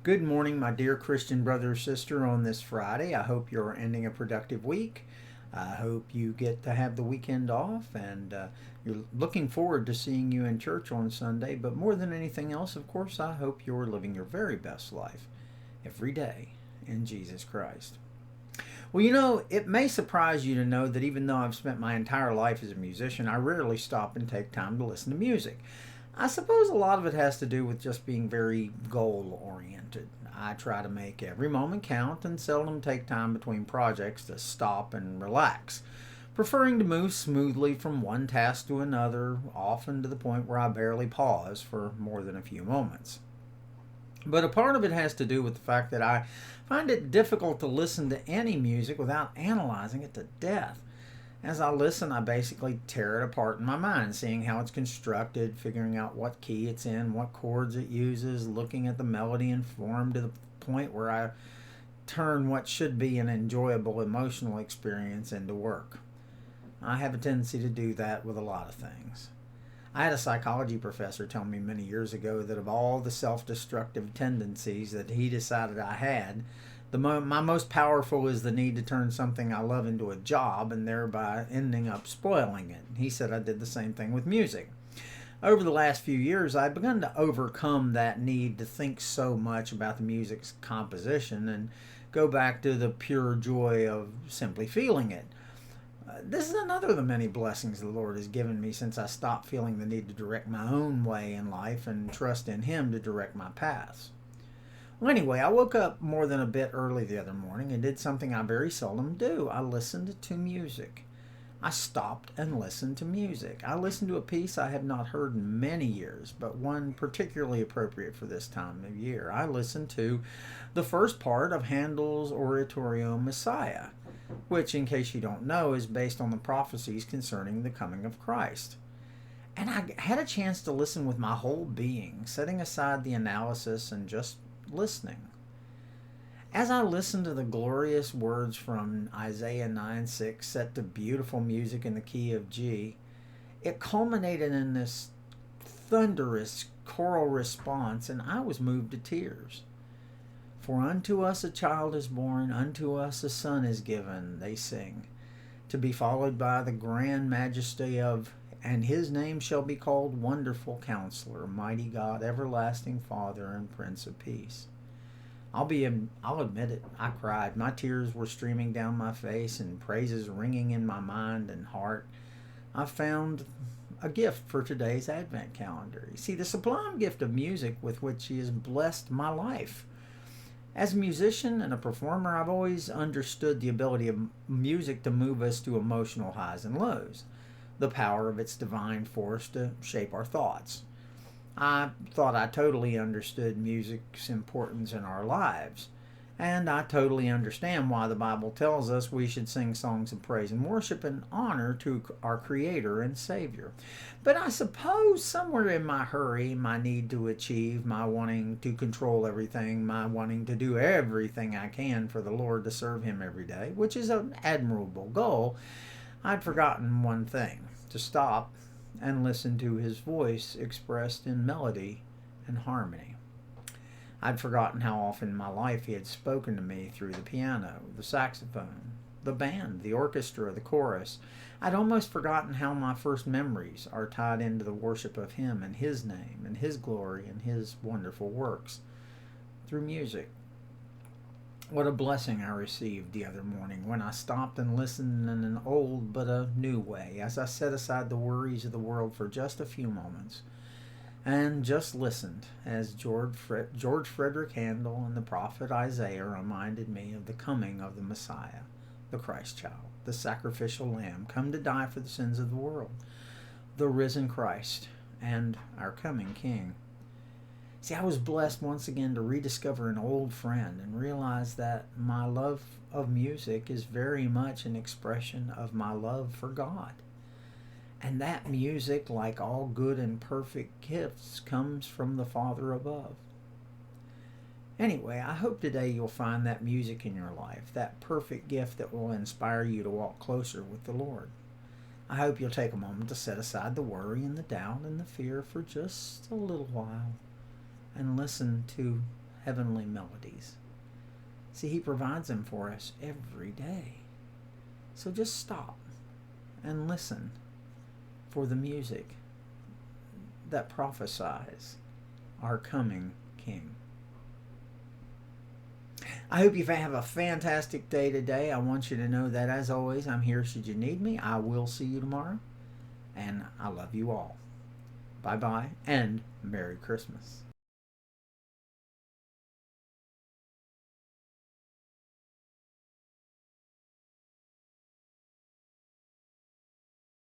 Good morning, my dear Christian brother or sister, on this Friday. I hope you're ending a productive week. I hope you get to have the weekend off, and you're looking forward to seeing you in church on Sunday. But more than anything else, of course, I hope you're living your very best life every day in Jesus Christ. Well, it may surprise you to know that even though I've spent my entire life as a musician, I rarely stop and take time to listen to music. I suppose a lot of it has to do with just being very goal oriented. I try to make every moment count and seldom take time between projects to stop and relax, preferring to move smoothly from one task to another, often to the point where I barely pause for more than a few moments. But a part of it has to do with the fact that I find it difficult to listen to any music without analyzing it to death. As I listen, I basically tear it apart in my mind, seeing how it's constructed, figuring out what key it's in, what chords it uses, looking at the melody and form to the point where I turn what should be an enjoyable emotional experience into work. I have a tendency to do that with a lot of things. I had a psychology professor tell me many years ago that of all the self-destructive tendencies that he decided I had, my most powerful is the need to turn something I love into a job and thereby ending up spoiling it. He said I did the same thing with music. Over the last few years, I've begun to overcome that need to think so much about the music's composition and go back to the pure joy of simply feeling it. This is another of the many blessings the Lord has given me since I stopped feeling the need to direct my own way in life and trust in Him to direct my paths. Well, anyway, I woke up more than a bit early the other morning and did something I very seldom do. I listened to music. I stopped and listened to music. I listened to a piece I have not heard in many years, but one particularly appropriate for this time of year. I listened to the first part of Handel's Oratorio Messiah, which, in case you don't know, is based on the prophecies concerning the coming of Christ. And I had a chance to listen with my whole being, setting aside the analysis and just listening. As I listened to the glorious words from Isaiah 9:6 set to beautiful music in the key of G, it culminated in this thunderous choral response, and I was moved to tears. For unto us a child is born, unto us a son is given, they sing, to be followed by the grand majesty of, and his name shall be called Wonderful Counselor, Mighty God, Everlasting Father, and Prince of Peace. I'll admit it, I cried. My tears were streaming down my face and praises ringing in my mind and heart. I found a gift for today's Advent calendar. You see, the sublime gift of music with which He has blessed my life. As a musician and a performer, I've always understood the ability of music to move us to emotional highs and lows, the power of its divine force to shape our thoughts. I thought I totally understood music's importance in our lives, and I totally understand why the Bible tells us we should sing songs of praise and worship and honor to our Creator and Savior. But I suppose somewhere in my hurry, my need to achieve, my wanting to control everything, my wanting to do everything I can for the Lord to serve Him every day, which is an admirable goal, I'd forgotten one thing: to stop and listen to His voice expressed in melody and harmony. I'd forgotten how often in my life He had spoken to me through the piano, the saxophone, the band, the orchestra, the chorus. I'd almost forgotten how my first memories are tied into the worship of Him and His name and His glory and His wonderful works through music. What a blessing I received the other morning when I stopped and listened in an old but a new way, as I set aside the worries of the world for just a few moments and just listened as George Frederick Handel and the prophet Isaiah reminded me of the coming of the Messiah, the Christ child, the sacrificial lamb, come to die for the sins of the world, the risen Christ, and our coming King. See, I was blessed once again to rediscover an old friend and realize that my love of music is very much an expression of my love for God. And that music, like all good and perfect gifts, comes from the Father above. Anyway, I hope today you'll find that music in your life, that perfect gift that will inspire you to walk closer with the Lord. I hope you'll take a moment to set aside the worry and the doubt and the fear for just a little while and listen to heavenly melodies. See, He provides them for us every day. So just stop and listen for the music that prophesies our coming King. I hope you have a fantastic day today. I want you to know that, as always, I'm here should you need me. I will see you tomorrow. And I love you all. Bye-bye and Merry Christmas.